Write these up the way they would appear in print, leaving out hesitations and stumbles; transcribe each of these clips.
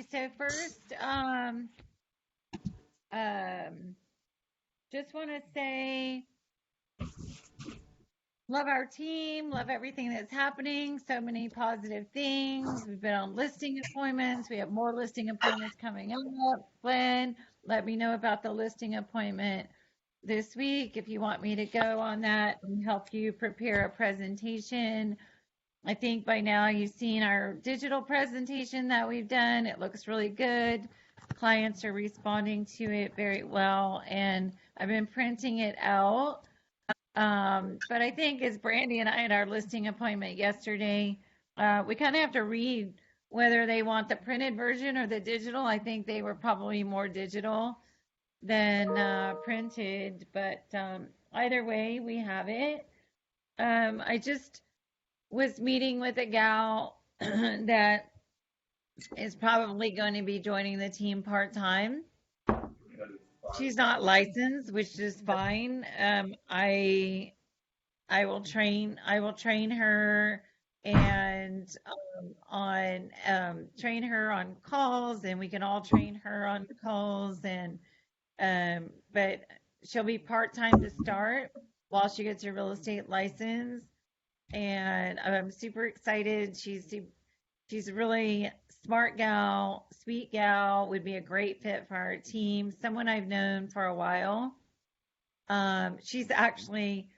So first, um, just want to say, love our team, love everything that's happening. So many positive things. We've been on listing appointments. We have more listing appointments coming up. Glenn, let me know about the listing appointment this week if you want me to go on that and help you prepare a presentation. I think by now you've seen our digital presentation that we've done. It looks really good. Clients are responding to it very well, and I've been printing it out. But I think as Brandy and I had our listing appointment yesterday, we kind of have to read whether they want the printed version or the digital. I think they were probably more digital than printed, but either way, we have it. I just was meeting with a gal that is probably going to be joining the team part time. She's not licensed, which is fine. I will train her and on train her on calls, and we can all train her on calls, and but she'll be part time to start while she gets her real estate license, and I'm super excited. She's a really smart gal, sweet gal, would be a great fit for our team. Someone I've known for a while. She's actually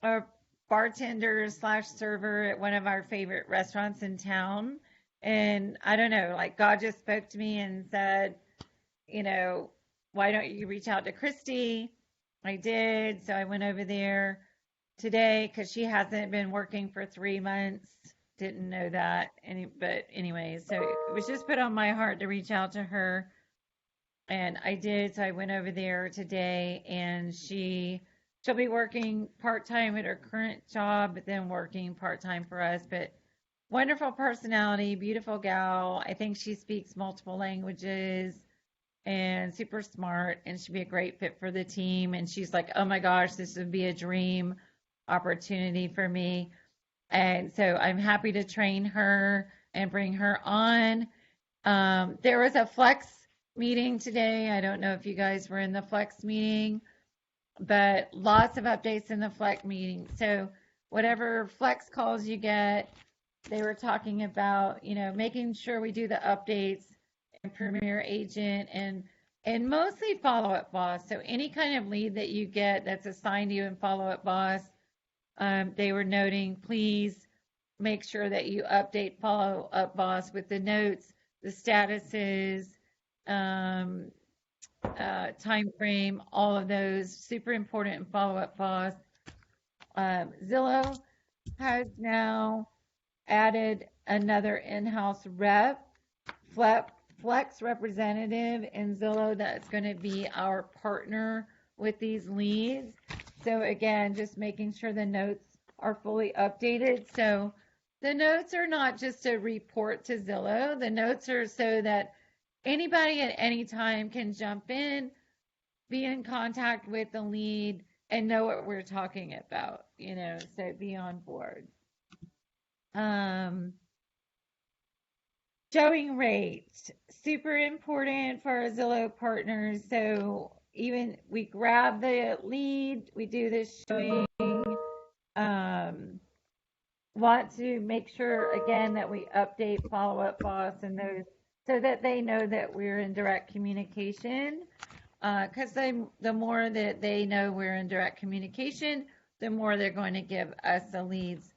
a bartender slash server at one of our favorite restaurants in town. And I don't know, like God just spoke to me and said, you know, why don't you reach out to Christy? I did. So I went over there today because she hasn't been working for 3 months. Didn't know that. But anyway, so it was just put on my heart to reach out to her. And I did. So I went over there today, and she'll be working part time at her current job, but then working part time for us. But wonderful personality, beautiful gal. I think she speaks multiple languages and super smart, and she'd be a great fit for the team. And she's like, oh my gosh, this would be a dream opportunity for me. And so I'm happy to train her and bring her on. There was a flex meeting today. I don't know if you guys were in the flex meeting, but lots of updates in the flex meeting. So whatever flex calls you get, they were talking about, making sure we do the updates in Premier Agent and mostly Follow Up Boss. So any kind of lead that you get that's assigned to you in Follow Up Boss, they were noting, please make sure that you update Follow Up Boss with the notes, the statuses, um, time frame, all of those super important in Follow Up Boss. Zillow has now added another in-house rep, flex representative in Zillow that's going to be our partner with these leads. So again, just making sure the notes are fully updated. So the notes are not just a report to Zillow. The notes are so that anybody at any time can jump in, be in contact with the lead, and know what we're talking about, so be on board. Um, Showing rate, super important for our Zillow partners. So even we grab the lead, we do this showing. Want to make sure again that we update Follow Up Boss and those so that they know that we're in direct communication. Because the more that they know we're in direct communication, the more they're going to give us the leads.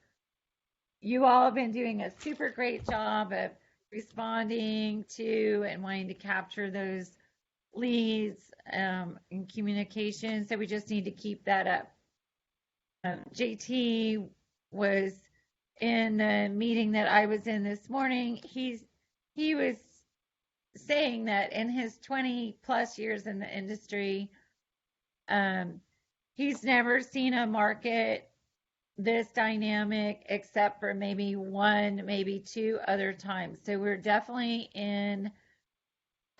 You all have been doing a super great job of responding to and wanting to capture those leads in communication. So we just need to keep that up. JT was in the meeting that I was in this morning. He was saying that in his 20 plus years in the industry, he's never seen a market this dynamic except for maybe one, maybe two other times. So we're definitely in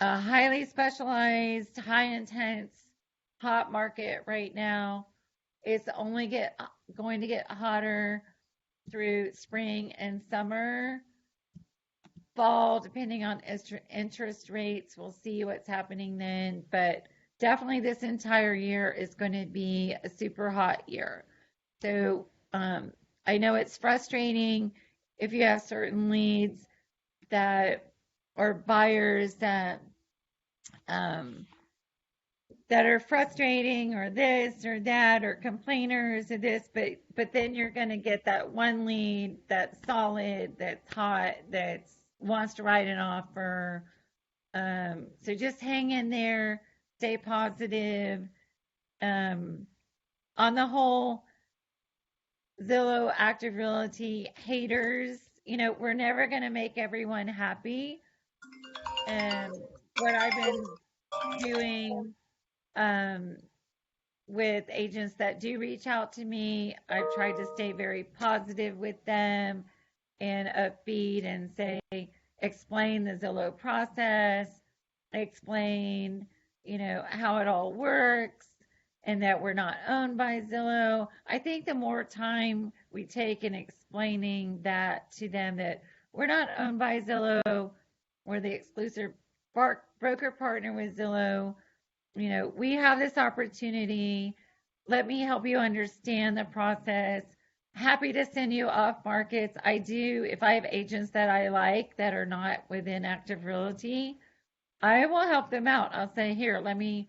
a highly specialized, high intense, hot market right now. It's only going to get hotter through spring and summer. fall, depending on interest rates. We'll see what's happening then. But definitely this entire year is going to be a super hot year. So I know it's frustrating if you have certain leads that or buyers um, that are frustrating or this or that or complainers or this, but then you're going to get that one lead that's solid, that's hot, that wants to write an offer. So just hang in there, stay positive. On the whole, Zillow Active Realty haters, we're never going to make everyone happy. And what I've been doing with agents that do reach out to me, I've tried to stay very positive with them and upbeat and say, explain the Zillow process, explain, how it all works and that we're not owned by Zillow. I think the more time we take in explaining that to them, that we're not owned by Zillow, we're the exclusive broker partner with Zillow. We have this opportunity. Let me help you understand the process. Happy to send you off markets. I do, if I have agents that I like that are not within Active Realty, I will help them out. I'll say, here, let me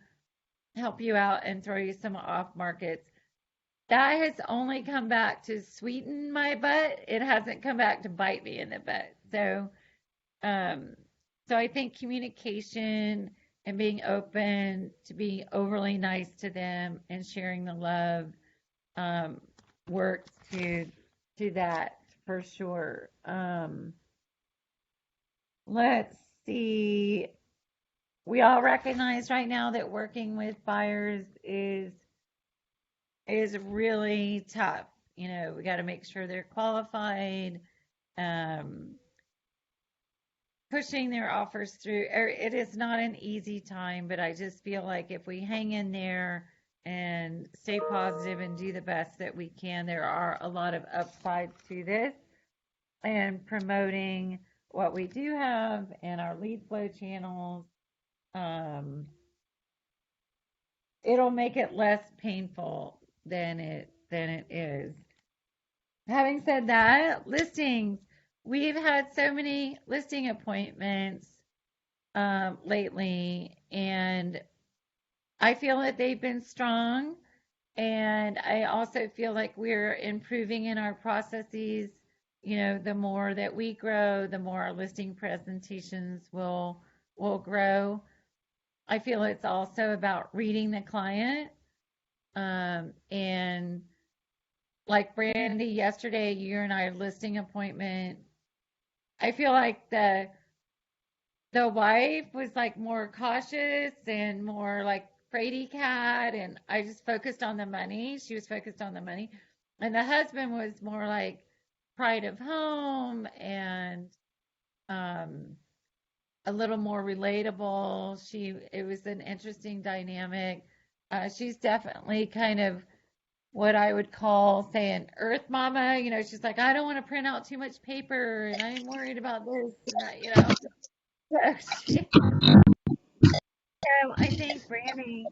help you out and throw you some off markets. That has only come back to sweeten my butt. It hasn't come back to bite me in the butt. So I think communication and being open to being overly nice to them and sharing the love works to that for sure. Let's see. We all recognize right now that working with buyers is really tough. We got to make sure they're qualified. Pushing their offers through. It is not an easy time, but I just feel like if we hang in there and stay positive and do the best that we can, there are a lot of upsides to this. And promoting what we do have and our lead flow channels, it'll make it less painful than it is. Having said that, listings. We've had so many listing appointments lately, and I feel that they've been strong. And I also feel like we're improving in our processes. The more that we grow, the more our listing presentations will grow. I feel it's also about reading the client. And like Brandy, yesterday, you and I listing appointment. I feel like the wife was like more cautious and more like fraidy cat, and I just focused on the money. She was focused on the money, and the husband was more like pride of home and a little more relatable. It was an interesting dynamic. She's definitely kind of what I would call, say, an earth mama. She's like, I don't want to print out too much paper, and I'm worried about this and that. So I think Brandy,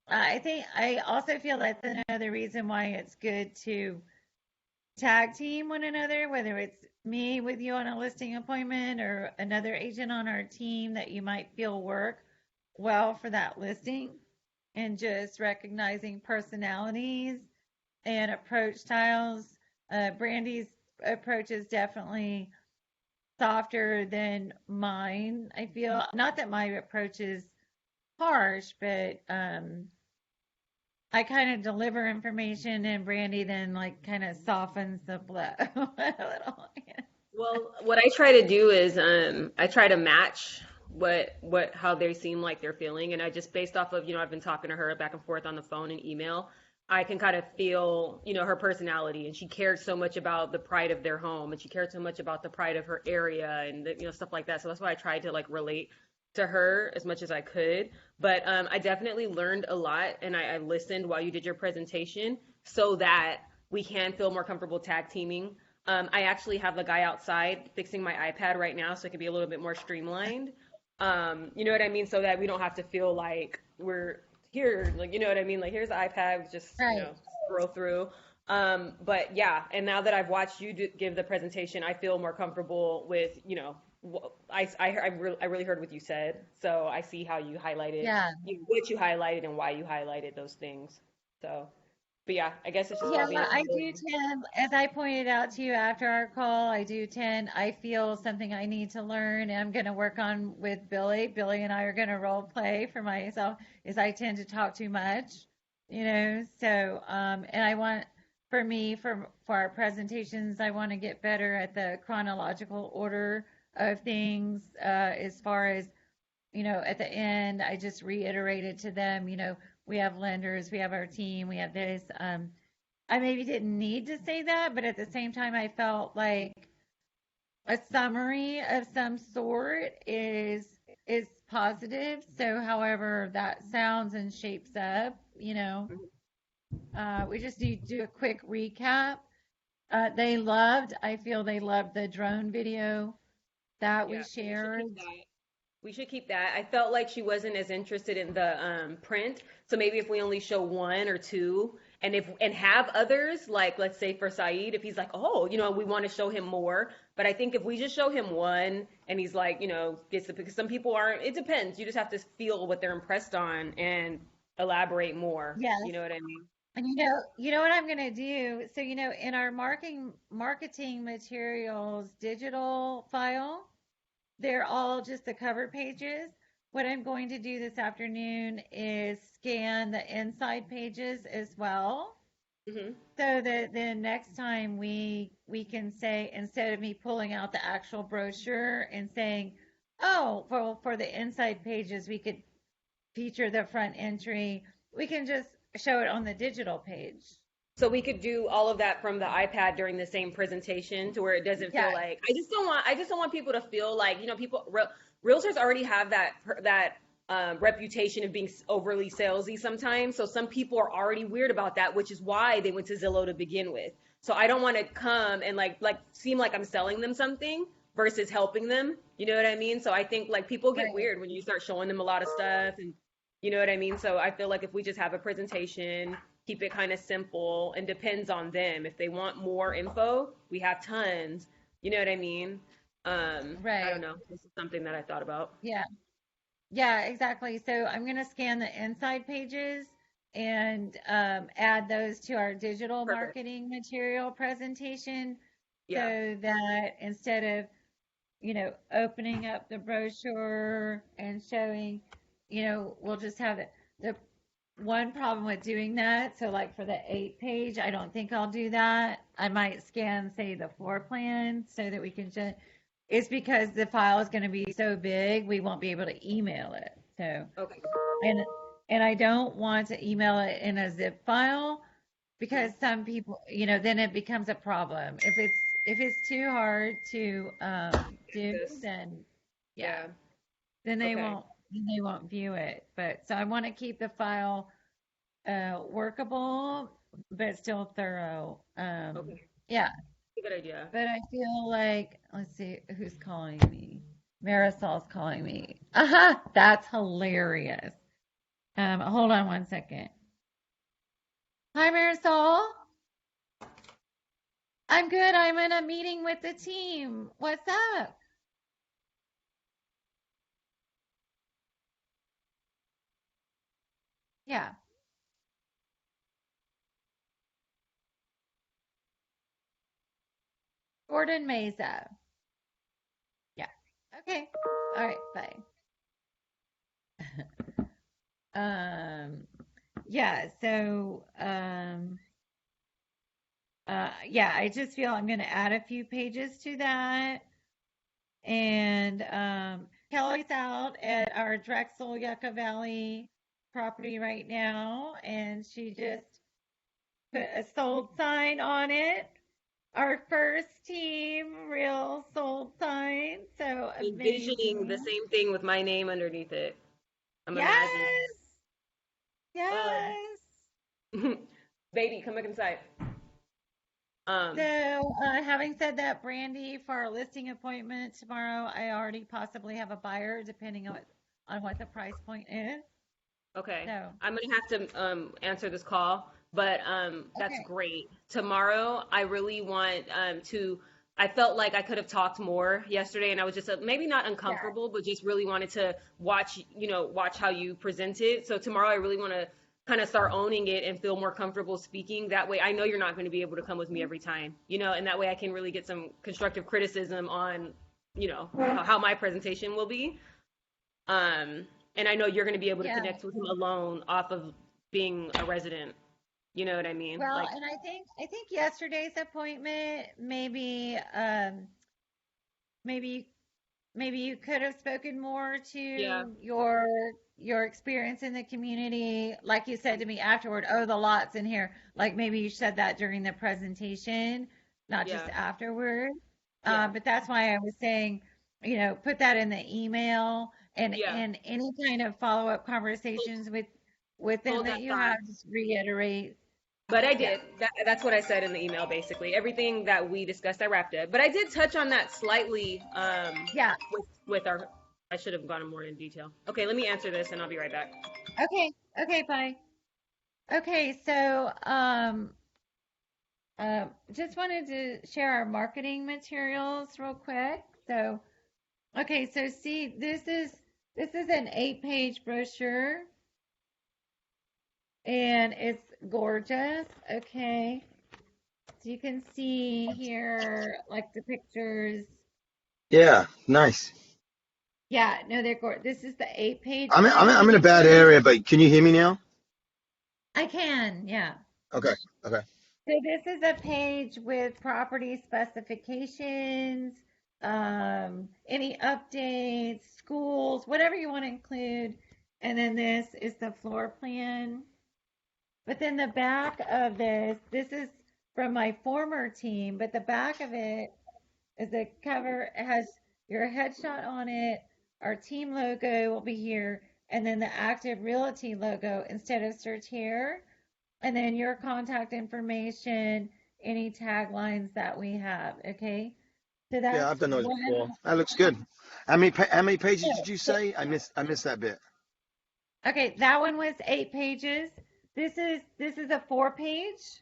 I also feel that's another reason why it's good to tag team one another, whether it's me with you on a listing appointment or another agent on our team that you might feel work well for that listing, and just recognizing personalities and approach styles. Brandy's approach is definitely softer than mine. I feel, not that my approach is harsh, but I kind of deliver information, and Brandy then like kind of softens the blow a little. Well, what I try to do is I try to match how they seem like they're feeling, and I just, based off of, I've been talking to her back and forth on the phone and email, I can kind of feel, her personality, and she cared so much about the pride of their home, and she cared so much about the pride of her area, and stuff like that. So that's why I tried to like relate to her as much as I could. But I definitely learned a lot, and I listened while you did your presentation so that we can feel more comfortable tag teaming. I actually have a guy outside fixing my iPad right now, so it can be a little bit more streamlined. You know what I mean? So that we don't have to feel like we're here, like, you know what I mean? Like, here's the iPad, just, Right. scroll through. But yeah, and now that I've watched you give the presentation, I feel more comfortable with, I really heard what you said. So I see how you highlighted, Yeah. what you highlighted and why you highlighted those things. So, but yeah, I guess it's just Yeah, about being I able do tend, as I pointed out to you after our call, I feel something I need to learn and I'm going to work on with Billy. Billy and I are going to role play for myself is I tend to talk too much, so, and I want, for me, for our presentations, I want to get better at the chronological order of things, as far as, at the end, I just reiterated to them, we have lenders, we have our team, we have this. I maybe didn't need to say that, but at the same time, I felt like a summary of some sort is positive. So, however that sounds and shapes up, we just need to do a quick recap. I feel they loved the drone video that we Yeah, we should shared. keep that. We should keep that. I felt like she wasn't as interested in the print, so maybe if we only show one or two, and have others, like let's say for Saeed, if he's like, oh, we want to show him more. But I think if we just show him one, and he's like, gets the because some people aren't. It depends. You just have to feel what they're impressed on and elaborate more. Yes. You know what I mean? And you know what I'm going to do? So, in our marketing materials digital file, they're all just the cover pages. What I'm going to do this afternoon is scan the inside pages as well. Hmm. So that then next time we can say, instead of me pulling out the actual brochure and saying, oh, for the inside pages we could feature the front entry, we can just show it on the digital page. So we could do all of that from the iPad during the same presentation to where it doesn't feel Yeah, like I just don't want people to feel like, realtors already have that reputation of being overly salesy sometimes. So some people are already weird about that, which is why they went to Zillow to begin with. So I don't want to come and like seem like I'm selling them something versus helping them. You know what I mean? So I think like people get right. weird when you start showing them a lot of stuff, and you know what I mean? So I feel like if we just have a presentation, keep it kind of simple, and depends on them. If they want more info, we have tons. You know what I mean? I don't Right. know. This is something that I thought about. Yeah. Yeah, exactly. So I'm going to scan the inside pages and add those to our digital Perfect. marketing material presentation Yeah. so that instead of, opening up the brochure and showing, we'll just have the one problem with doing that. So, like for the 8 page, I don't think I'll do that. I might scan, say, the floor plan so that we can just, it's because the file is going to be so big, we won't be able to email it. So, Okay. and and I don't want to email it in a zip file Hmm. because some people, then it becomes a problem. If it's too hard to do, This. then yeah, Yeah. then they Okay. won't then they won't view it. But so I want to keep the file workable but still thorough. Okay. Yeah, Good idea. but I feel like, let's see who's calling me. Marisol's calling me. Aha, that's hilarious. Hold on one second. Hi, Marisol. I'm good. I'm in a meeting with the team. What's up? Yeah, Gordon Mesa. Yeah. Okay. All right. Bye. Um, yeah. So, yeah, I just feel I'm going to add a few pages to that. And Kelly's out at our Drexel Yucca Valley property right now, and she just put a sold sign on it. Our first team real sold sign. So Envisioning the amazing. same thing with my name underneath it. I'm imagining. Yes. Um, Yes. baby, come back inside. Um, Having said that, Brandy, for our listing appointment tomorrow, I already possibly have a buyer, depending on what the price point is. Okay. So, I'm gonna have to answer this call, but that's okay, great. Tomorrow, I really want to. I felt like I could have talked more yesterday, and I was just maybe not yeah, uncomfortable, but just really wanted to watch, watch how you presented. So tomorrow, I really want to kind of start owning it and feel more comfortable speaking. That way, I know you're not going to be able to come with me every time, and that way I can really get some constructive criticism on, how my presentation will be. And I know you're going to be able to yeah. connect with him alone off of being a resident. You know what I mean? Well, Like, and I think yesterday's appointment, maybe maybe you could have spoken more yeah, to your experience in the community, like you said to me afterward. Oh, the lots in here. Like maybe you said that during the presentation, not just yeah, afterward. yeah, But that's why I was saying, put that in the email and yeah. and any kind of follow up Hold, conversations with them hold that that you thought. have. Just reiterate. But I Yeah. did. That's what I said in the email, basically. Everything that we discussed, I wrapped it. But I did touch on that slightly Yeah. with our. I should have gone more in detail. Okay, let me answer this and I'll be right back. Okay. Okay. Bye. Okay. So, just wanted to share our marketing materials real quick. So, okay, so see, this is an 8-page brochure and it's gorgeous. Okay. So you can see here like the pictures. Yeah, nice. Yeah, no, they're gorgeous. This is the 8-page. I'm in a bad area, but can you hear me now? I can, yeah. Okay, okay. So this is a page with property specifications, any updates, schools, whatever you want to include. And then this is the floor plan. But then the back of this is from my former team, but the back of it is a cover. It has your headshot on it. Our team logo will be here. And then the Active Realty logo instead of search here, and then your contact information, any taglines that we have. Okay. So Yeah, that's I've done those one. before. That looks good. How many pages did you say? I missed that bit. Okay, that one was 8 pages. This is a 4 page.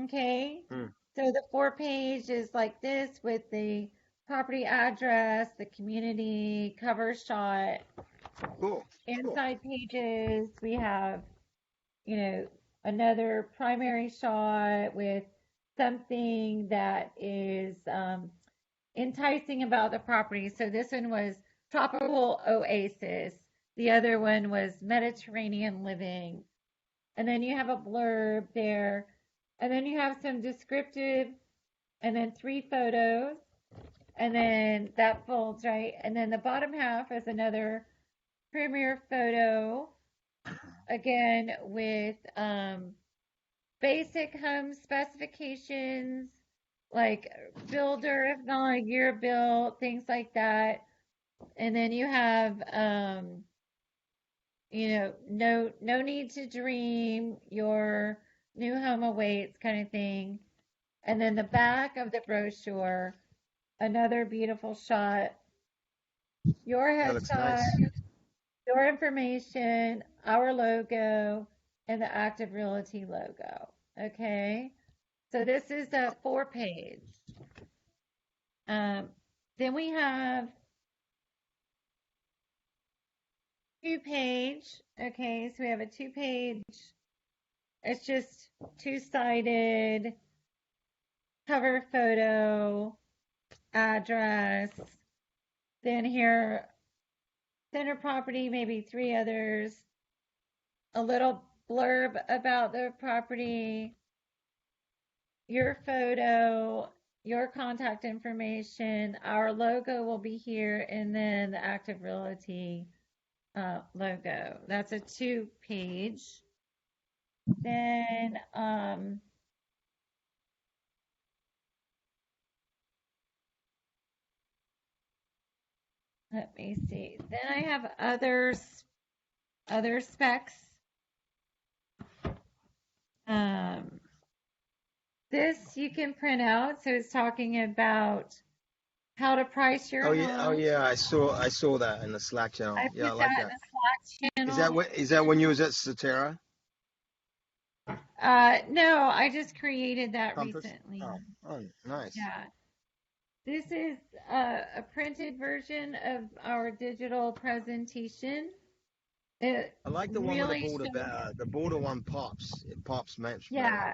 Okay. Hmm, So the 4 page is like this with the property address, the community cover shot. cool, cool. Inside pages, we have, you know, another primary shot with something that is enticing about the property. So this one was tropical oasis. The other one was Mediterranean living. And then you have a blurb there. And then you have some descriptive, and then 3 photos. And then that folds, right? And then the bottom half is another premier photo, again with basic home specifications, like builder, if not a year built, things like that. And then you have, no need to dream, your new home awaits kind of thing. And then the back of the brochure, another beautiful shot, your That looks headshot, nice. your information, our logo, and the Active Realty logo. Okay. So this is a 4 page. Um, then we have 2 page. Okay, so we have a 2 page. It's just two-sided cover photo, address. Then here, center property, maybe 3 others. A little blurb about the property, your photo, your contact information. Our logo will be here, and then the Active Realty logo. That's a 2 page. Then let me see. Then I have other specs. Um, This you can print out. So it's talking about how to price your Oh home. yeah, I saw that in the Slack channel. I Yeah, I put like that in that. the Slack channel. Is that when you was at Satera No, I just created that Compass? recently. Oh, nice. Yeah. This is a printed version of our digital presentation. It I like the one with really shows, the border one pops. It pops much better. yeah,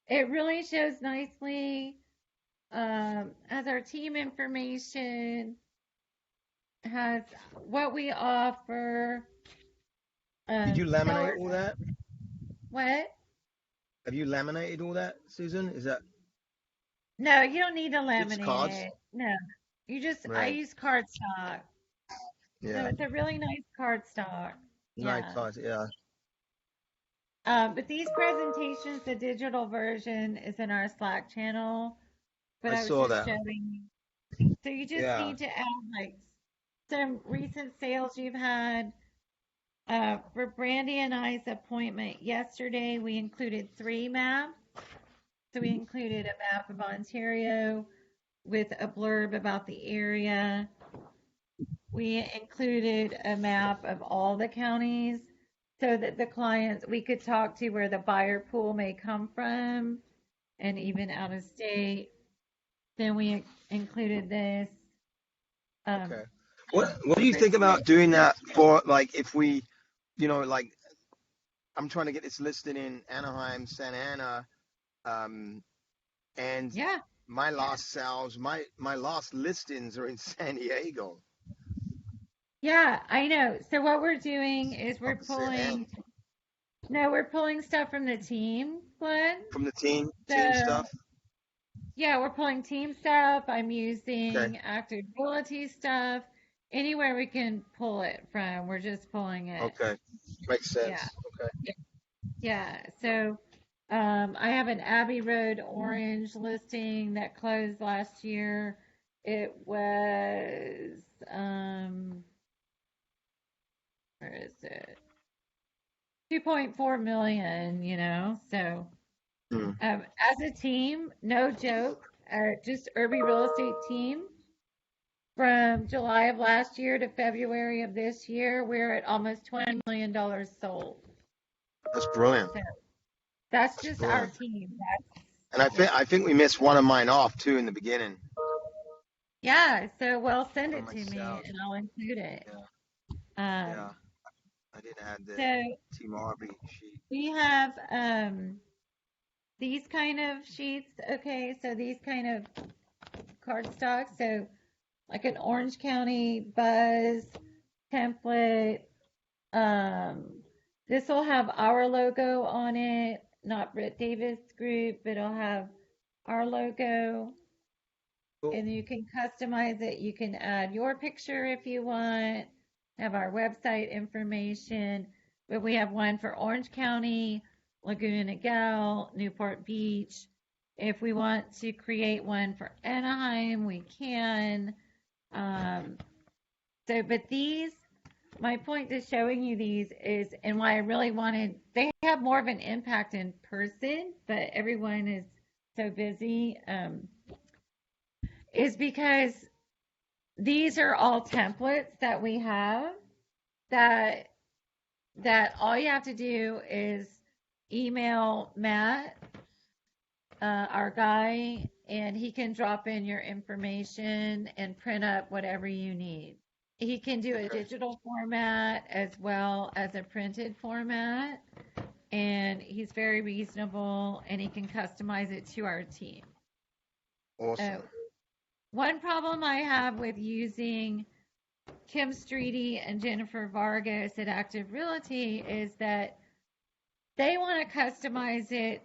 it really shows nicely as our team information, has what we offer, Did you laminate sellers, all that? what? Have you laminated all that, Susan? Is that No, you don't need to just laminate cards? it. No, I Right. use cardstock. So Yeah. it's a really nice cardstock. Nice Yeah. cards. Yeah. But these presentations, the digital version is in our Slack channel, but I I was saw just that. showing So you just Yeah. need to add like some recent sales you've had. For Brandy and I's appointment yesterday, we included 3 maps. So we included a map of Ontario with a blurb about the area. We included a map of all the counties so that the clients, we could talk to where the buyer pool may come from and even out of state. Then we included this. Um, Okay. What do you think about doing that for like if we, like I'm trying to get this listed in Anaheim, Santa Ana, um, and yeah, my last sales, my last listings are in San Diego, yeah, I know. So what we're doing is opposite end we're pulling stuff from the team, Glenn. from the team So stuff. yeah, we're pulling team stuff. I'm Okay. using active ability stuff. Anywhere we can pull it from, we're just pulling it. Okay. Makes Yeah, sense. Okay. yeah. So I have an Abbey Road Orange listing that closed last year. It was where is it? 2.4 million, So Hmm. as a team, no joke, just Irby Real Estate team, from July of last year to February of this year, we're at almost $20 million sold. That's brilliant. So that's That's just our brilliant. team. And Yeah. I think we missed one of mine off too in the beginning. Yeah. So, well, send One of it my to me sales. and I'll include it. Yeah. Yeah. Um, I didn't add the so Team Arby sheet. we have these kind of sheets. Okay. So these kind of cardstock. So like an Orange County Buzz template. Um, this will have our logo on it, not Britt Davis Group, but it'll have our logo, Cool. and you can customize it. You can add your picture if you want, have our website information. But we have one for Orange County, Laguna Niguel, Newport Beach. If we want to create one for Anaheim, we can. Um, but my point to showing you these is, and why I really wanted, they have more of an impact in person, but everyone is so busy, is because these are all templates that we have that all you have to do is email Matt, our guy, and he can drop in your information and print up whatever you need. He can do a Okay. digital format as well as a printed format, and he's very reasonable and he can customize it to our team. Awesome. One problem I have with using Kim Streety and Jennifer Vargas at Active Realty is that they want to customize it.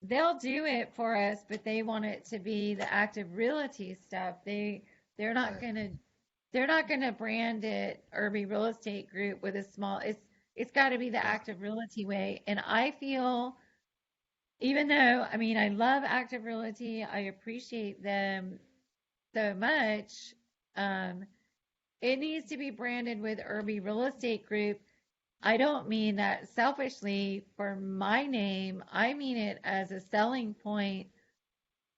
They'll do it for us, but they want it to be the Active Realty stuff. They're not Right. gonna they're not gonna brand it Irby Real Estate Group with a small. It's got to be the Yeah. Active Realty way. And I feel, even though I love Active Realty, I appreciate them so much. Um, it needs to be branded with Irby Real Estate Group I don't mean that selfishly for my name. I mean it as a selling point.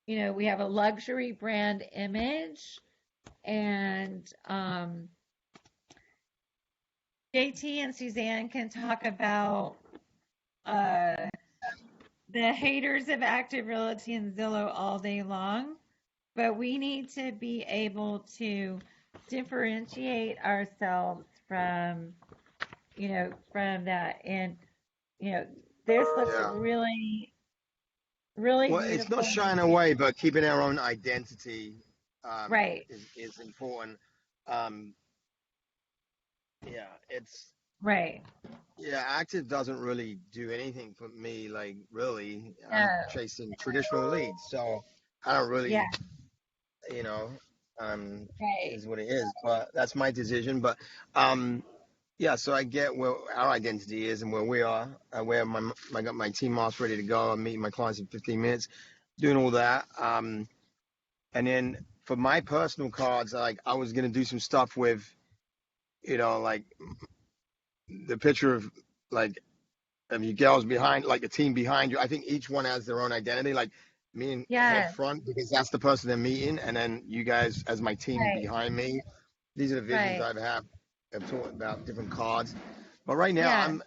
We have a luxury brand image, and JT and Suzanne can talk about uh, the haters of Active Realty and Zillow all day long, but we need to be able to differentiate ourselves from that. And, this looks Yeah. really, really Well, it's not beautiful. shying away, but keeping our own identity Right, is important. Um, yeah, it's right. yeah, active doesn't really do anything for me. Like really, I'm No, chasing traditional leads, so I don't yeah, really, you know, right. is what it is. But that's my decision. But um, yeah, so I get where our identity is and where we are. Where I got my team off ready to go. I'm meeting my clients in 15 minutes, doing all that. And then for my personal cards, like I was gonna do some stuff with, like the picture of you girls behind, like the team behind you. I think each one has their own identity. Like me in head Yes, front because that's the person they're meeting, and then you guys as my team right, behind me. These are the visions right. I've talked about different cards. But right now Yeah,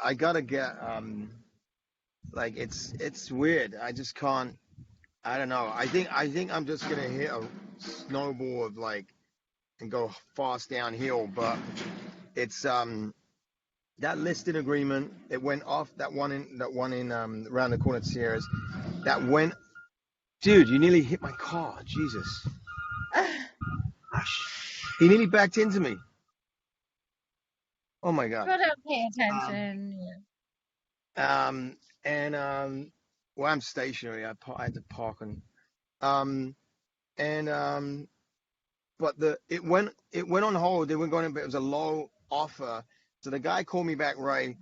I gotta get like it's weird. I just can't. I don't know. I think I'm just gonna hit a snowball of like and go fast downhill. But it's that listing agreement. It went off that one in around the corner at Sierras. That went, dude. You nearly hit my car. Jesus, he nearly backed into me. Oh my God. people don't pay Um, attention. um, and well, I'm stationary. I had to park on. Um, and but it went on hold. They were going, but it was a low offer. So the guy called me back, Ray,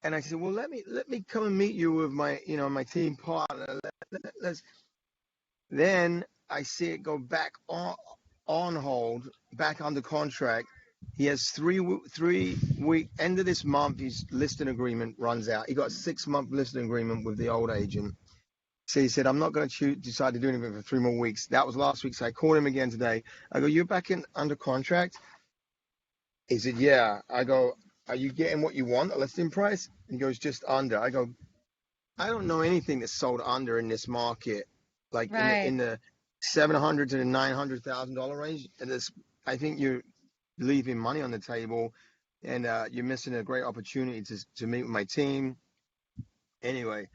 and I said, well, let me come and meet you with my team partner. Let's. Then I see it go back on hold, back under contract. He has 3 week end of this month. His listing agreement runs out. He got a 6 month listing agreement with the old agent. So he said, I'm not going to decide to do anything for 3 more weeks. That was last week. So I called him again today. I go, you're back in under contract? He said, yeah. I go, are you getting what you want, a listing price? He goes, just under. I go, I don't know anything that's sold under in this market, like in the Right, in the 700 to the $900,000 range. And this, I think you're leaving money on the table, and you're missing a great opportunity to meet with my team. Anyway,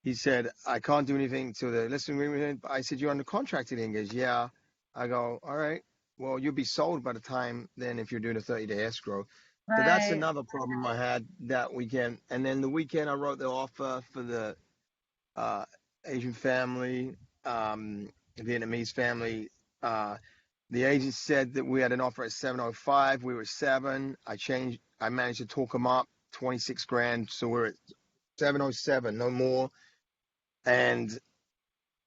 he said, I can't do anything till the listing agreement. I said, you're under contract today. He goes, yeah. I go, all right. Well, you'll be sold by the time then if you're doing a 30-day escrow. So that's right. another problem I had that weekend. And then the weekend I wrote the offer for the uh, Asian family, Vietnamese family. Uh, the agent said that we had an offer at 705. We were 7. I managed to talk them up 26 grand. So we're at 707, no more. And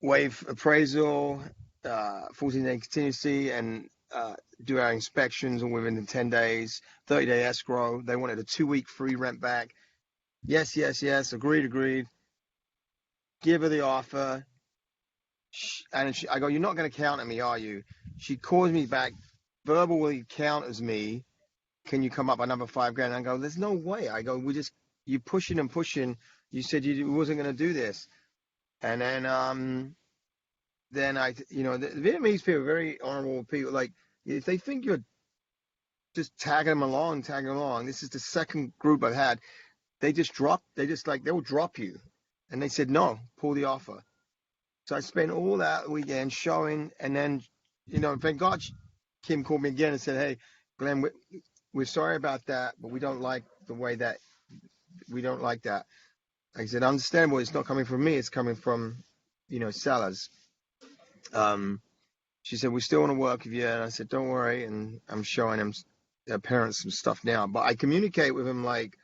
waive appraisal, 14-day contingency, and do our inspections within the 10 days, 30-day escrow. They wanted a 2-week free rent back. Yes, yes, yes. Agreed. Give her the offer. I go, you're not going to count me, are you? She calls me back, verbally counters me. Can you come up another 5 grand? I go, there's no way. I go, you pushing and pushing. You said you wasn't going to do this. And then the Vietnamese people are very honorable people. Like, if they think you're just tagging them along. This is the second group I've had. They'll drop you. And they said, no, pull the offer. So I spent all that weekend showing, and then, thank God Kim called me again and said, hey, Glenn, we're sorry about that, but we don't like that. I said, understandable. It's not coming from me. It's coming from, sellers. She said, we still want to work with you. And I said, don't worry. And I'm showing him their parents some stuff now. But I communicate with him like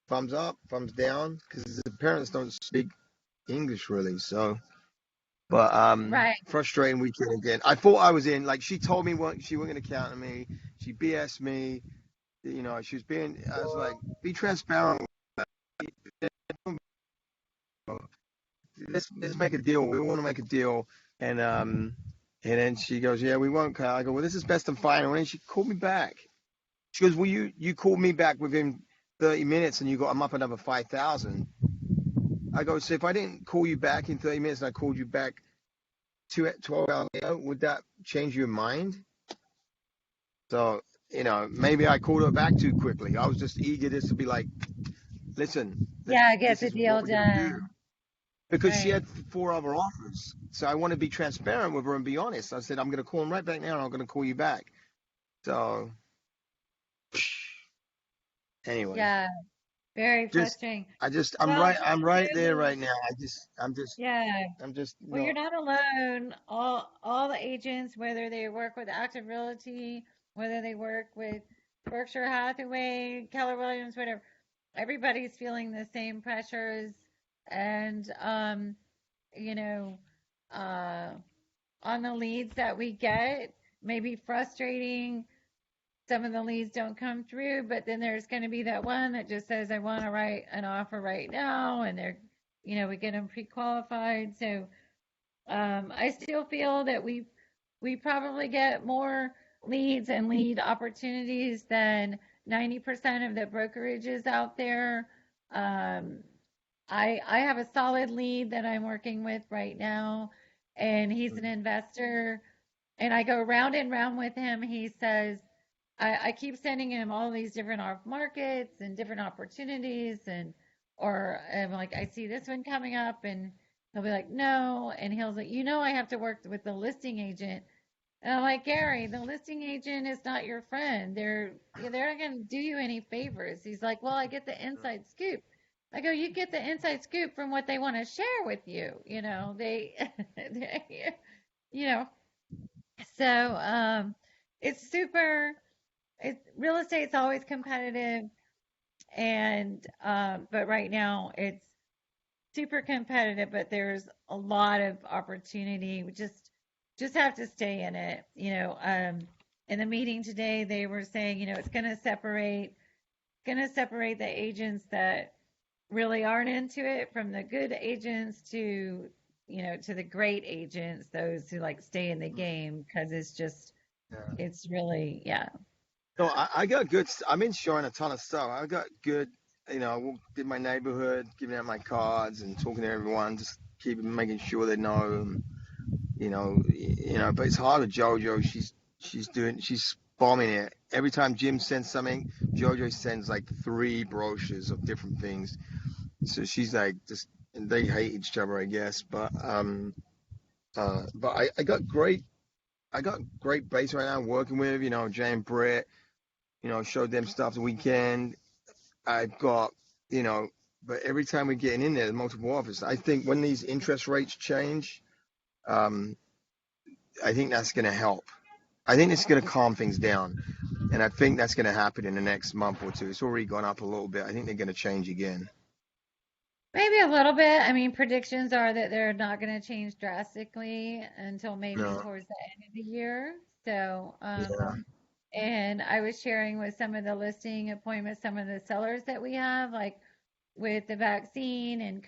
thumbs up, thumbs down, because the parents don't speak English really. So, but Right. frustrating weekend again. I thought I was in. Like she told me she wasn't going to count on me. She BS'd me. she was being, I was like, be transparent. Let's make a deal. We want to make a deal. And then she goes, yeah, we won't, Kyle. I go, well, this is best and final. And she called me back. She goes, well, you called me back within 30 minutes and you got, I'm up another 5,000. I go, so if I didn't call you back in 30 minutes and I called you back 12 hours later, would that change your mind? So, maybe I called her back too quickly. I was just eager just to be like, listen, Yeah, get this the is what deal we're going to do. done. Because she Right. had 4 other offers. So I want to be transparent with her and be honest. I said, I'm going to call him right back now and I'm going to call you back. So anyway, Yeah, very just, frustrating. I'm Well, I'm right there too, right now. yeah. I'm just Well, you're not. not alone. All the agents, whether they work with Active Realty, whether they work with Berkshire Hathaway, Keller Williams, whatever, everybody's feeling the same pressures. And you know, uh, on the leads that we get, maybe frustrating. Some of the leads don't come through, but then there's going to be that one that just says, I want to write an offer right now. And we get them pre-qualified. So, I still feel that we probably get more leads and lead opportunities than 90% of the brokerages out there. Um, I have a solid lead that I'm working with right now, and he's an investor. And I go round and round with him. He says, I keep sending him all these different off markets and different opportunities, or I'm like, I see this one coming up, and he'll be like, no, and he'll like, I have to work with the listing agent. And I'm like, Gary, the listing agent is not your friend. They're not going to do you any favors. He's like, well, I get the inside scoop. I go, you get the inside scoop from what they want to share with you. They, you know, so it's super. Real estate's always competitive, and but right now it's super competitive. But there's a lot of opportunity. We just have to stay in it. In the meeting today, they were saying, it's going to separate the agents that really aren't into it from the good agents to the great agents, those who like stay in the game because Yeah. it's really, yeah. No, I got good. I've been showing a ton of stuff. I got good. I did my neighborhood, giving out my cards and talking to everyone, just making sure they know. But it's hard with JoJo. She's bombing it. Every time Jim sends something, JoJo sends like 3 brochures of different things. So she's like just, and they hate each other, I guess. But I got great base right now working with, Jay and Brett, showed them stuff the weekend. I've got, you know, but every time we're getting in there, multiple offers. I think when these interest rates change, um, I think that's going to help. I think it's going to calm things down. And I think that's going to happen in the next month or two. It's already gone up a little bit. I think they're going to change again. Maybe a little bit. I mean, predictions are that they're not going to change drastically until maybe No. towards the end of the year. So, Yeah. and I was sharing with some of the listing appointments, some of the sellers that we have, like with the vaccine and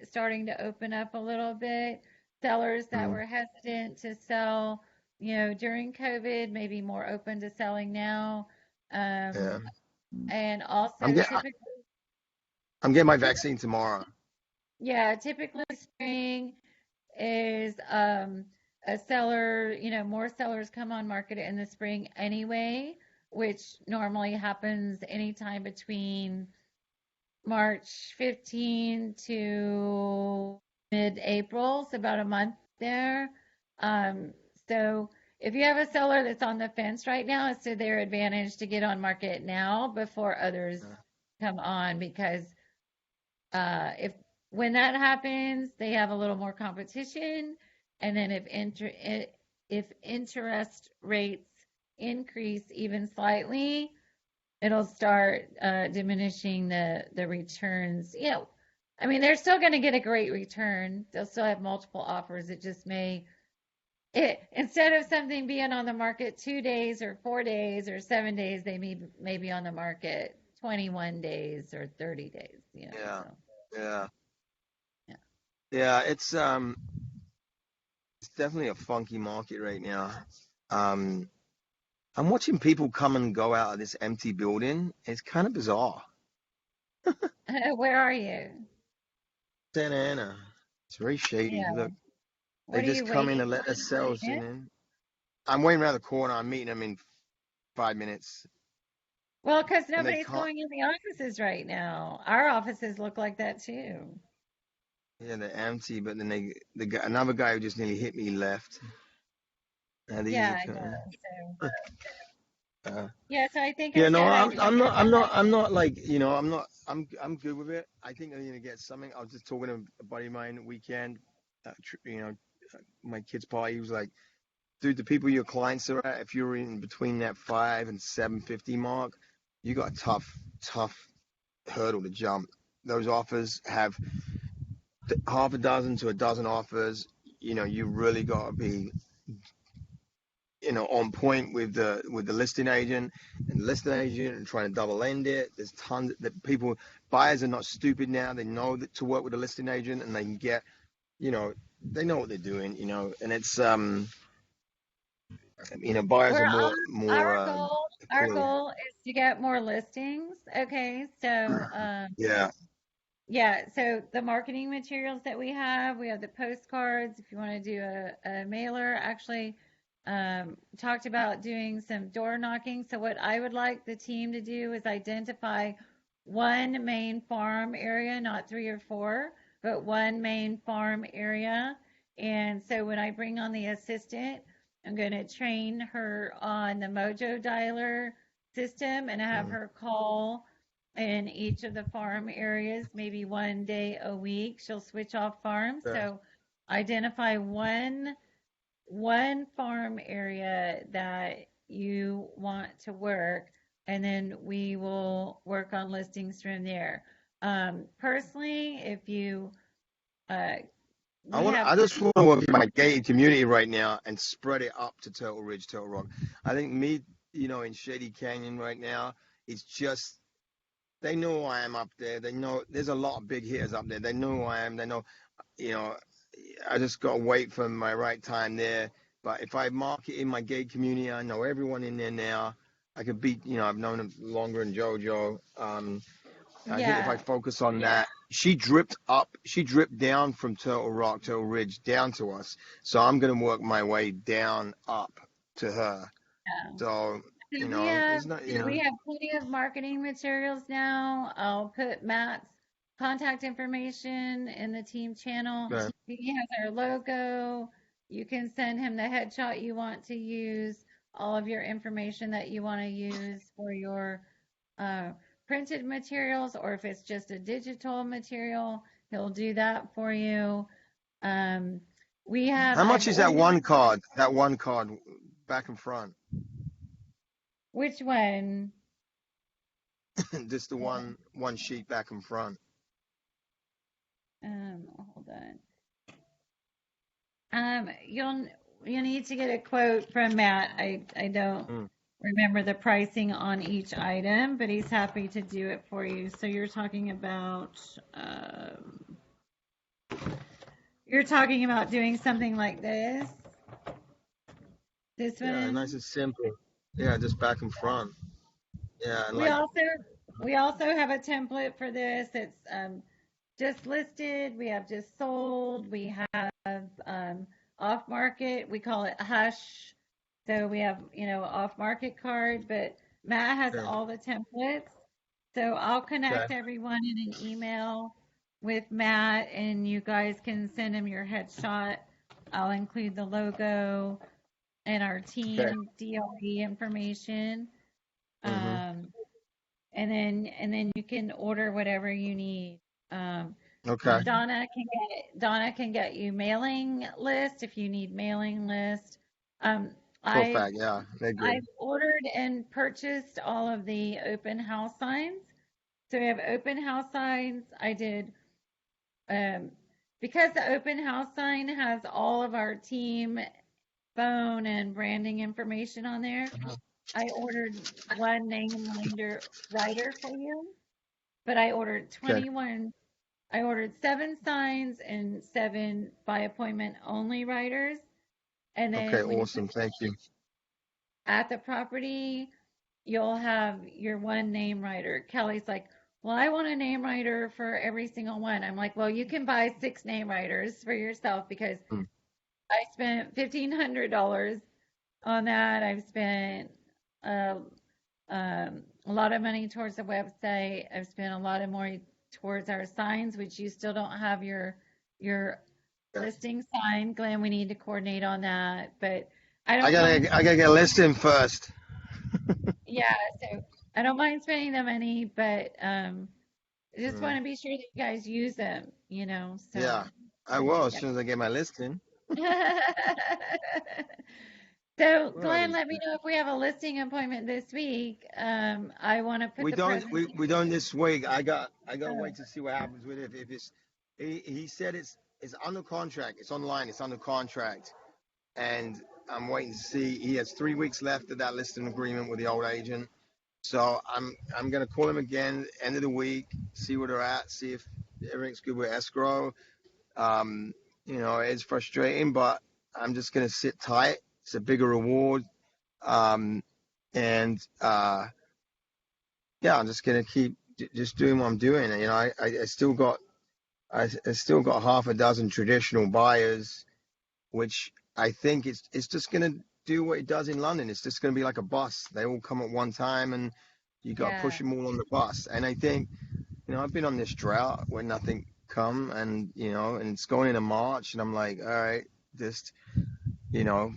starting to open up a little bit, sellers that Mm, were hesitant to sell, during COVID, maybe more open to selling now. yeah. Um, and I'm also getting I'm getting my vaccine tomorrow. typically spring is a seller, more sellers come on market in the spring anyway, which normally happens anytime between March 15 to mid-April, so about a month there. Um, so if you have a seller that's on the fence right now, it's to their advantage to get on market now before others Yeah. come on because if when that happens, they have a little more competition, and then if interest rates increase even slightly, it'll start diminishing the returns. I mean, they're still going to get a great return. They'll still have multiple offers. It just may Instead of something being on the market 2 days or 4 days or 7 days, they may be on the market 21 days or 30 days, Yeah, so yeah, yeah. yeah. It's definitely a funky market right now. Um, I'm watching people come and go out of this empty building. It's kind of bizarre. Where are you? Santa Ana. It's very shady. Yeah. Look, they What are just you come in waiting and let their on? cells in. I'm waiting around the corner. I'm meeting them in 5 minutes, Well, because and they nobody's can't. going in the offices right now. Our offices look like that too. Yeah, they're empty. But then another guy who just nearly hit me left. And these Yeah, are I kind know. So, of. yeah, so I think Yeah, it's a no, good I'm idea. I'm not I'm not I'm not like I'm not I'm good with it. I think I'm gonna get something. I was just talking to a buddy of mine weekend. My kid's party. He was like, "Dude, the people your clients are at, if you're in between that 5 and 750 mark, you got a tough hurdle to jump. Those offers have half a dozen to a dozen offers. You really got to be on point with the listing agent and trying to double end it. There's tons that people buyers are not stupid now. They know that to work with a listing agent and they can get, you know, they know what they're doing, and it's buyers are We're more our clearly. goal is to get more listings. Okay, so Yeah. yeah, so the marketing materials that we have the postcards. If you want to do a mailer, actually, talked about doing some door knocking. So what I would like the team to do is identify one main farm area, not three or four, but one main farm area. And so when I bring on the assistant, I'm going to train her on the Mojo dialer system and have Mm, her call in each of the farm areas, maybe 1 day a week. She'll switch off farms. okay. So identify one farm area that you want to work, and then we will work on listings from there. Personally, if you we have I just want to work in my gated community right now and spread it up to Turtle Ridge, Turtle Rock. I think me, in Shady Canyon right now, it's just they know who I am up there. They know there's a lot of big hitters up there. They know who I am. They know, you know, I just got to wait for my right time there. But if I market in my gay community, I know everyone in there now. I could beat, I've known them longer than JoJo. I think if I yeah. focus on that, she dripped down from Turtle Rock, Turtle Ridge down to us. So I'm going to work my way down up to her. Yeah. So, So we have there's not, we have plenty of marketing materials now. I'll put Matt's contact information in the team channel. uh, He has our logo. You can send him the headshot you want to use, all of your information that you want to use for your uh, printed materials, or if it's just a digital material, he'll do that for you. Um, how I've much is that ordered, one card? That one card back and front? which one? Just the one sheet back and front. Hold on. You'll need to get a quote from Matt. I don't Mm. remember the pricing on each item, but he's happy to do it for you. So you're talking about doing something like this. This Yeah, nice one. and simple. Yeah, just back and front. Yeah, and We like, also we also have a template for this. It's just listed. We have just sold. We have off market. We call it hush. So we have, off market card, but Matt has okay, all the templates. So I'll okay, connect everyone in an email with Matt and you guys can send him your headshot. I'll include the logo and our okay. team DLE information. Hmm. Um, and then you can order whatever you need. Um, Okay. Donna can get you mailing list if you need mailing list. Um, For a I've fact, yeah, they're good. I've ordered and purchased all of the open house signs. So we have open house signs. I did um, because the open house sign has all of our team phone and branding information on there. I ordered one name writer for you, but I ordered Okay. 21. I ordered 7 signs and 7 by appointment only writers. And Okay. then when you put Awesome. Thank you. at the property, you'll have your one name writer. Kelly's like, well, I want a name writer for every single one. I'm like, well, you can buy 6 name writers for yourself because Mm. I spent $1,500 on that. I've spent uh, a lot of money towards the website. I've spent a lot of more towards our signs, which you still don't have your Yeah. listing sign. Glenn, we need to coordinate on that, but I I don't mind. gotta get a listing first. Yeah, so I don't mind spending the money, but I just want Mm. to be sure that you guys use them, Yeah, so I will as yeah. soon as I get my listing. So Glenn, Righty. let me know if we have a listing appointment this week. I want to put We the don't presentation. we don't this week. I gotta Oh, wait to see what happens with it. If it's he said it's under contract. It's online. It's under contract, and I'm waiting to see. He has 3 weeks left of that listing agreement with the old agent. So I'm gonna call him again end of the week, see where they're at, see if everything's good with escrow. Um, it's frustrating, but I'm just gonna sit tight. It's a bigger reward. Um, and yeah, I'm just gonna keep just doing what I'm doing. I still got I still got half a dozen traditional buyers, which I think it's just gonna do what it does in London. It's just gonna be like a bus. They all come at one time, and you got to push yeah, them all on the bus. And I think I've been on this drought where nothing come, and and it's going into March, and I'm like, all right, just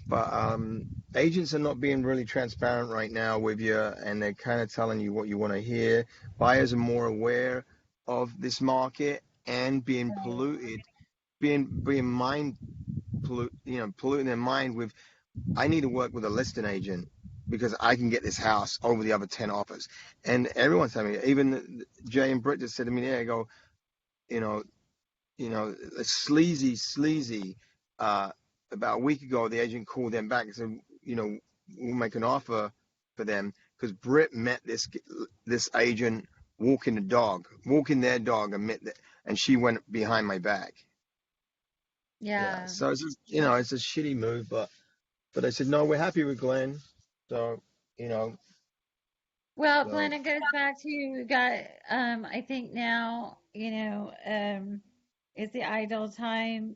but agents are not being really transparent right now with you, and they're kind of telling you what you want to hear. Buyers are more aware of this market and being right. polluted, being mind polluting their mind with, I need to work with a listing agent because I can get this house over the other 10 offers. And everyone's telling me, even Jay and Britt just said to me, there, I go, you know, sleazy. Uh, about a week ago, the agent called them back and said, we'll make an offer for them because Britt met this agent walking their dog, and and she went behind my back. Yeah, Yeah. so it's just, it's a shitty move, but I said no, we're happy with Glenn, so you know, Well, so Glenn, it goes back to you got, I think now, is the ideal time,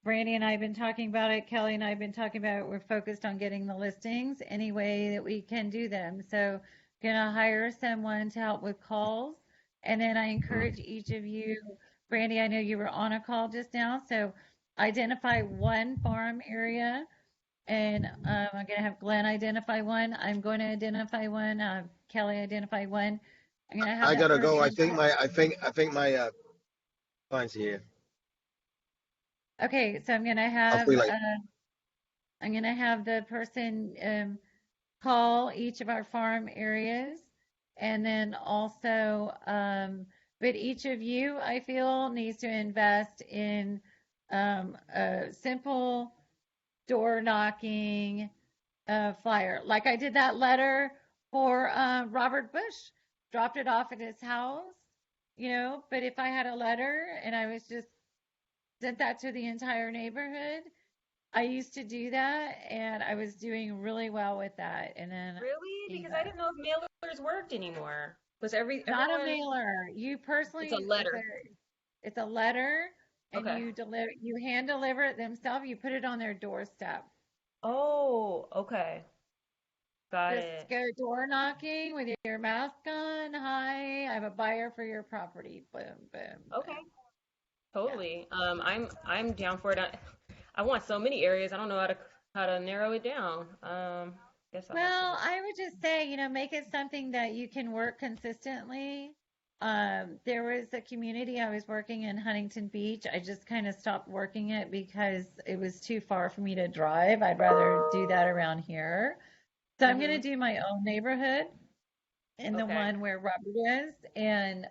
Brandy and I have been talking about it. Kelly and I have been talking about it. We're focused on getting the listings any way that we can do them. So, gonna hire someone to help with calls. And then I mm, encourage each of you, Brandy, I know you were on a call just now. So, identify one farm area. And I'm gonna have Glenn identify one. I'm going to identify one. Kelly identify one. I'm gonna have I that gotta go. person. I think my client's here. Okay, so I'll see you later. I'm gonna have the person call each of our farm areas. And then also, but each of you, I feel, needs to invest in a simple door knocking flyer. Like I did that letter for Robert Bush, dropped it off at his house, but if I had a letter and I was just sent that to the entire neighborhood, I used to do that, and I was doing really well with that. And then, Really? you Because I know, didn't know if mailers worked anymore. Was not a everyone? mailer. You It's a personally, letter. it's a letter, and Okay. you hand deliver it themselves. You put it on their doorstep. Oh, okay. Got Just it. go door knocking with your mask on. Hi, I'm a buyer for your property. Boom, boom, Okay. boom. Yeah. Totally. I'm down for it. I want so many areas. I don't know how to narrow it down. Guess I'll have to Well, look. I would just say, make it something that you can work consistently. There was a community I was working in Huntington Beach. I just kind of stopped working it because it was too far for me to drive. I'd rather do that around here. So I'm going to Mm-hmm. do my own neighborhood in the Okay. one where Robert is. And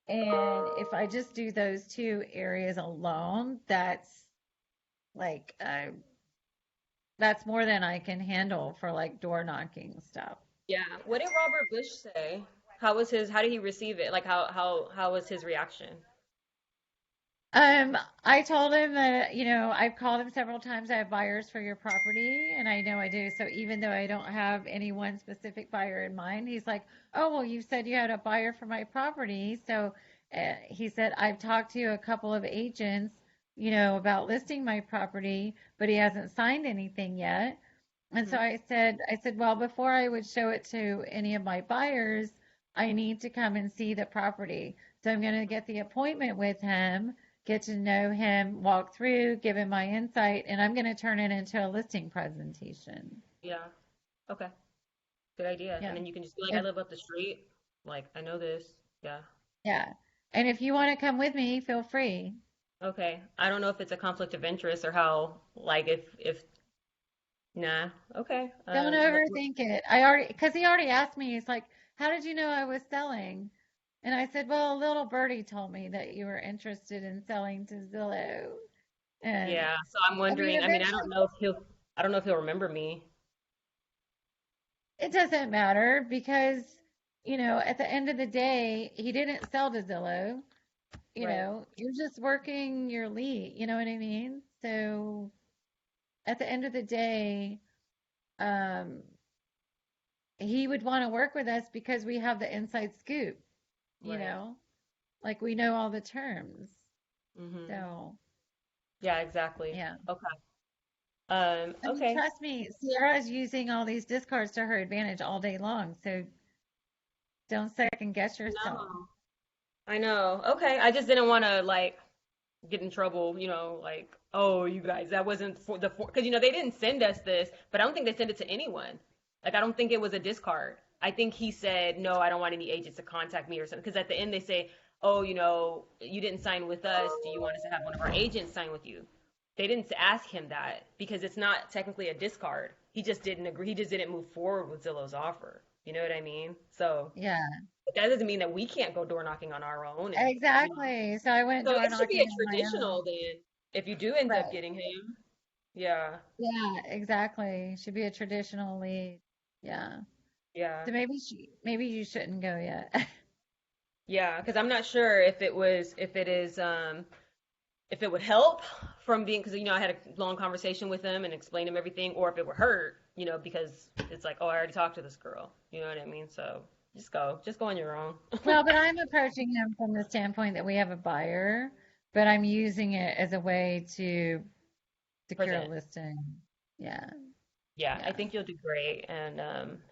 if I just do those 2 areas alone, that's Like, that's more than I can handle for like door knocking stuff. Yeah. What did Robert Bush say? How was his, how did he receive it? Like how was his reaction? I told him that, I've called him several times. I have buyers for your property, and I know I do. So even though I don't have any one specific buyer in mind, he's like, "Oh, well, you said you had a buyer for my property." So he said, "I've talked to a couple of agents, about listing my property, but he hasn't signed anything yet." And so Hmm. I said, "Well, before I would show it to any of my buyers, I need to come and see the property. So I'm going to get the appointment with him, get to know him, walk through, give him my insight, and I'm going to turn it into a listing presentation." Yeah. Okay. Good idea. And Yeah. then you can just be like, I And live up the street. Like, I know this. Yeah. yeah. And if you want to come with me, feel free. Okay. I don't know if it's a conflict of interest or how, like, if, nah. Okay. Don't overthink it. Because he already asked me, he's like, "How did you know I was selling?" And I said, "Well, a little birdie told me that you were interested in selling to Zillow." And yeah. So I'm I mean, wondering, I mean, eventually, I don't know if he'll remember me. it doesn't matter because, at the end of the day, he didn't sell to Zillow. Right. You're just working your lead. You know what I mean? So at the end of the day, um, he would want to work with us because we have the inside scoop, you Right. know, like we know all the terms. Mm-hmm. So, Yeah, exactly. yeah. Okay. I mean, Okay. trust me, Sierra's using all these discards to her advantage all day long. So don't second guess yourself. No. I know. Okay. I just didn't want to like get in trouble, like, oh, you guys, that wasn't for the because they didn't send us this, but I don't think they sent it to anyone. Like, I don't think it was a discard. I think he said, no, I don't want any agents to contact me or something. Because at the end they say, oh, you didn't sign with us. Do you want us to have one of our agents sign with you? They didn't ask him that because it's not technically a discard. He just didn't agree. He just didn't move forward with Zillow's offer. You know what I mean? So Yeah, but that doesn't mean that we can't go door knocking on our own and exactly. So I went so door it should be a knocking on my own. traditional then. If you do end up Right. getting him, yeah, Yeah, exactly. Should be a traditional lead. Yeah. yeah, So maybe you shouldn't go yet. yeah. Because I'm not sure if if it would help from being because I had a long conversation with him and explained him everything, or if it would hurt, because it's like, oh, I already talked to this girl. You know what I mean? So just go on your own. Well, but I'm approaching him from the standpoint that we have a buyer, but I'm using it as a way to secure a Present. listing. Yeah. Yeah, I Yeah. think you'll do great. And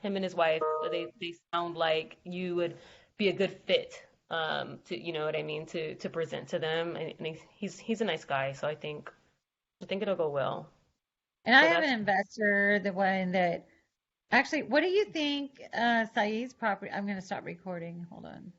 him and his wife, they sound like you would be a good fit to you know what I mean to present to them. And he's a nice guy, so I think it'll go well. And I So have an that's investor, the one that actually, what do you think Saeed's property? I'm going to stop recording. Hold on.